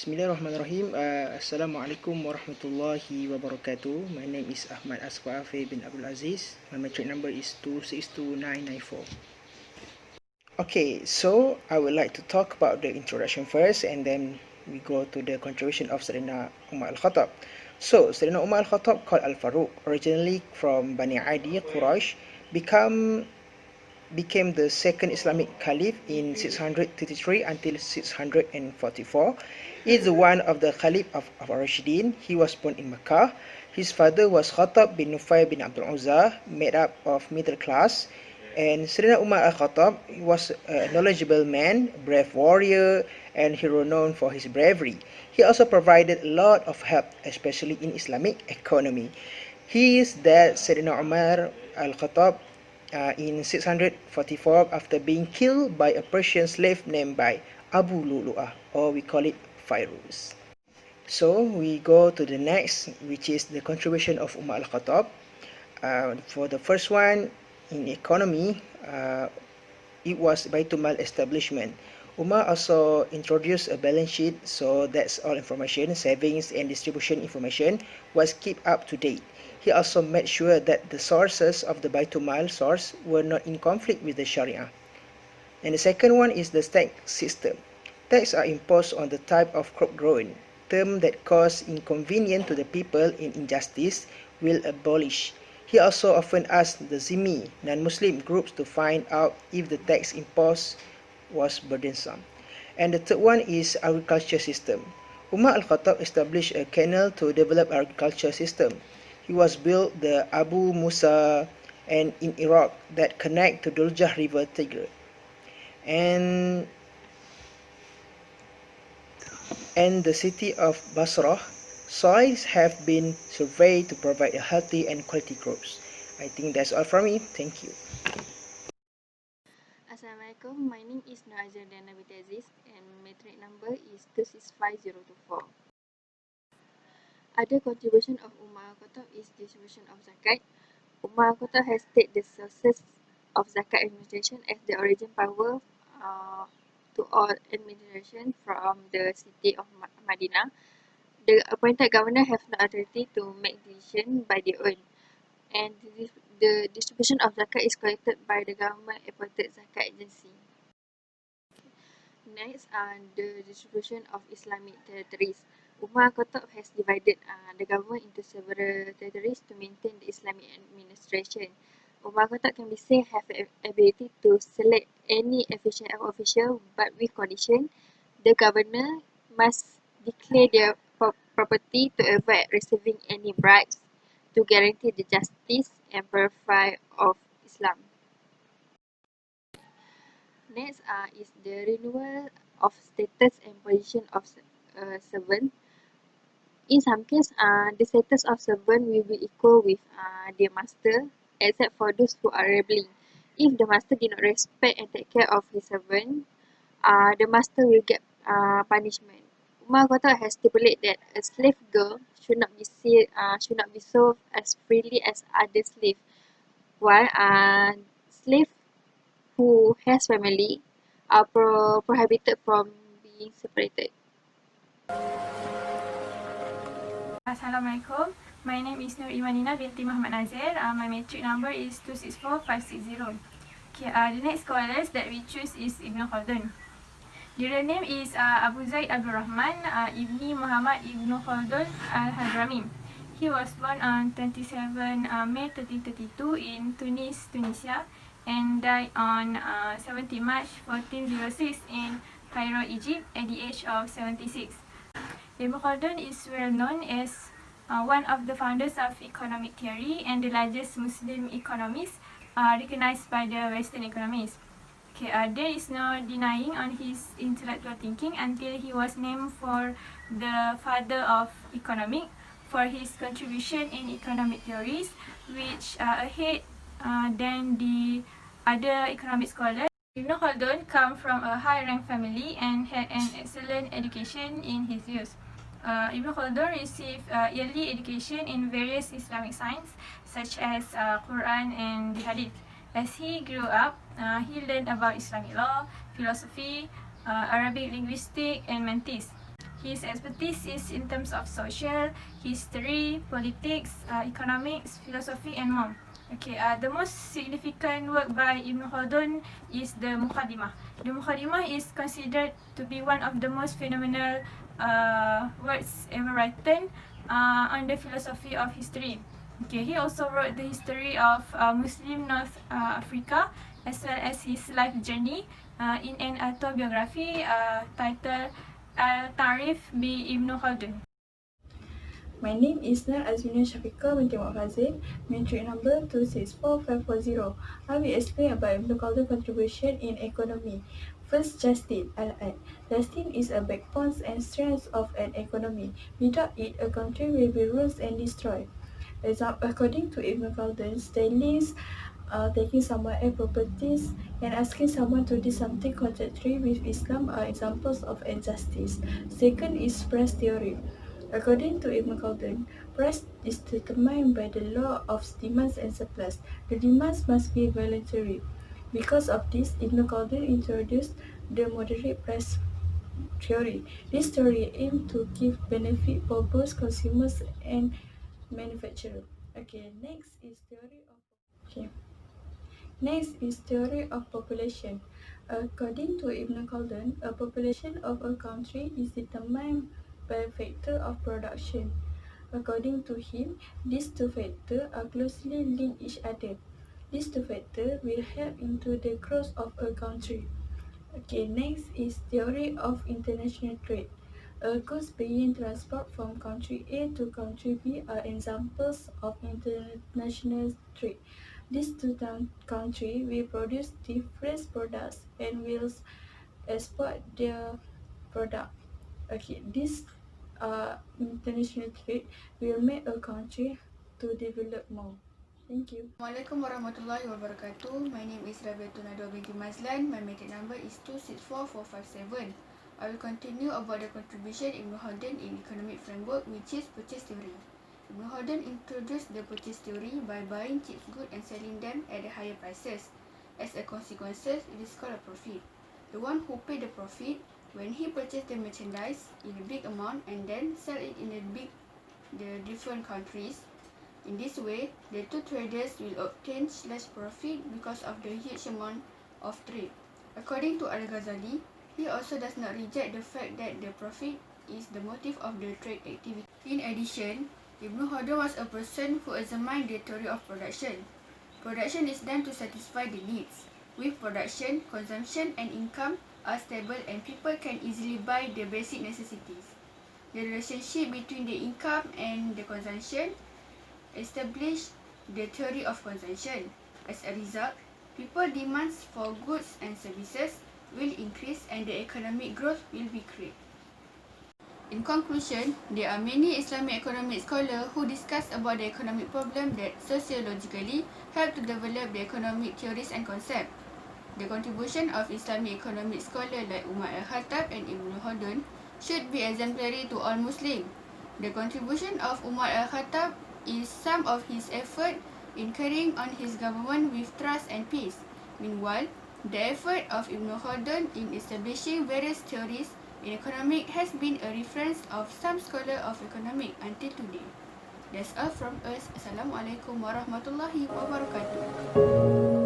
Bismillahirrahmanirrahim. Assalamualaikum warahmatullahi wabarakatuh. My name is Ahmad Aswafi bin Abdul Aziz. My metric number is 2622994. Okay, so I would like to talk about the introduction first, and then we go to the contribution of Saidina Umar Al-Khattab. So, Saidina Umar Al-Khattab, called Al-Faruq, originally from Bani Adi, Quraysh, became the second Islamic Caliph in 633 until 644. He is one of the Caliph of Rashidin. He was born in Mecca. His father was Khattab bin Nufay bin Abdul Uzza, made up of middle class. And Sayyidina Umar al-Khattab was a knowledgeable man, brave warrior, and hero known for his bravery. He also provided a lot of help, especially in Islamic economy. His dad, Sayyidina Umar al-Khattab, in 644 after being killed by a Persian slave named by Abu Lu'lu'ah, or we call it Fairuz. So we go to the next, which is the contribution of Umar al-Khattab. For the first one, in economy, it was Baitul Mal establishment. Umar also introduced a balance sheet, so that's all information, savings and distribution information was kept up to date. He also made sure that the sources of the Baitul Mal source were not in conflict with the Sharia. And the second one is the tax system. Tax are imposed on the type of crop grown. Term that cause inconvenience to the people in injustice will abolish. He also often asked the Zimmi, non-Muslim groups to find out if the tax imposed was burdensome. And the third one is agriculture system. Umar al-Khattab established a canal to develop agriculture system. He was built the Abu Musa and in Iraq that connect to Duljah River Tigre. And the city of Basra, soils have been surveyed to provide a healthy and quality crops. I think that's all from me. Thank you. Assalamualaikum. My name is Saidina and metric number is 265024. Other contribution of Umar Al-Khattab is distribution of zakat. Umar Al-Khattab has stated the sources of zakat administration as the origin power to all administration from the city of Madinah. The appointed governor have no authority to make decision by their own, and the distribution of zakat is collected by the government appointed zakat agency. Next, the distribution of Islamic territories. Umar Khattab has divided the government into several territories to maintain the Islamic administration. Umar Khattab can be said have the ability to select any official, but with condition, the governor must declare their property to avoid receiving any bribes, to guarantee the justice and purify of Islam. Next is the renewal of status and position of servant. In some case, the status of servant will be equal with their master, except for those who are rebelling. If the master did not respect and take care of his servant, the master will get punishment. Umar Khattab has stipulated that a slave girl should not be sold as freely as other slaves, while slave who has family are prohibited from being separated. Assalamualaikum. My name is Nur Imanina binti Muhammad Nazir. My metric number is 264560. Okay, the next scholars that we choose is Ibnu Khaldun. The real name is Abu Zaid Abdul Rahman Ibni Muhammad Ibnu Khaldun Al-Hadrami. He was born on 27 May 1332 in Tunis, Tunisia, and died on 17 March 1406 in Cairo, Egypt, at the age of 76. Ibn Khaldun is well known as one of the founders of economic theory and the largest Muslim economist recognized by the Western economists. Okay, there is no denying on his intellectual thinking until he was named for the father of economic for his contribution in economic theories, which are ahead than the other economic scholars. Ibn Khaldun come from a high-rank family and had an excellent education in his youth. Ibn Khaldun received early education in various Islamic sciences such as Quran and the Hadith. As he grew up, he learned about Islamic law, philosophy, Arabic linguistics, and mantis. His expertise is in terms of social, history, politics, economics, philosophy, and more. Okay, the most significant work by Ibnu Khaldun is the Muqaddimah. The Muqaddimah is considered to be one of the most phenomenal works ever written on the philosophy of history. Okay, he also wrote the history of Muslim North Africa as well as his life journey in an autobiography titled Al-Tarif bi Ibnu Khaldun. My name is Nur Azmina Shafiqa binti Mu'fazil, metric number 264540. I will explain about Ibn Khaldun's contribution in economy. First, justice. Al-Ad. Justice is a backbone and strength of an economy. Without it, a country will be ruled and destroyed. According to Ibn Khaldun, stealing, taking someone else's properties, and asking someone to do something contrary with Islam are examples of injustice. Second is price theory. According to Ibn Khaldun, price is determined by the law of demand and supply. The demands must be voluntary. Because of this, Ibn Khaldun introduced the moderate price theory. This theory aimed to give benefit for both consumers and manufacturers. Okay. Next is theory of population. According to Ibn Khaldun, a population of a country is determined by a factor of production. According to him, these two factors are closely linked each other. These two factors will help into the growth of a country. Okay, next is theory of international trade. Goods being transported from country A to country B are examples of international trade. These two countries will produce different products and will export their product. Okay, this international trade will make a country to develop more. Thank you. Assalamualaikum warahmatullahi wabarakatuh. My name is Rabiatul Nadwa binti Mazlan. My metric number is 264457. I will continue about the contribution Ibn Khaldun in economic framework, which is purchase theory. Ibn Khaldun introduced the purchase theory by buying cheap goods and selling them at higher prices. As a consequence, it is called a profit. The one who paid the profit when he purchased the merchandise in a big amount and then sell it in the different countries. In this way, the two traders will obtain less profit because of the huge amount of trade. According to Al-Ghazali, he also does not reject the fact that the profit is the motive of the trade activity. In addition, Ibn Khaldun was a person who examined the theory of production. Production is done to satisfy the needs. With production, consumption and income are stable and people can easily buy the basic necessities. The relationship between the income and the consumption establish the theory of consumption. As a result, people's demands for goods and services will increase and the economic growth will be created. In conclusion, there are many Islamic economic scholars who discuss about the economic problem that sociologically help to develop the economic theories and concepts. The contribution of Islamic economic scholars like Umar Al-Khattab and Ibnu Khaldun should be exemplary to all Muslims. The contribution of Umar Al-Khattab is some of his effort in carrying on his government with trust and peace. Meanwhile, the effort of Ibn Khaldun in establishing various theories in economics has been a reference of some scholars of economics until today. That's all from us. Assalamualaikum warahmatullahi wabarakatuh.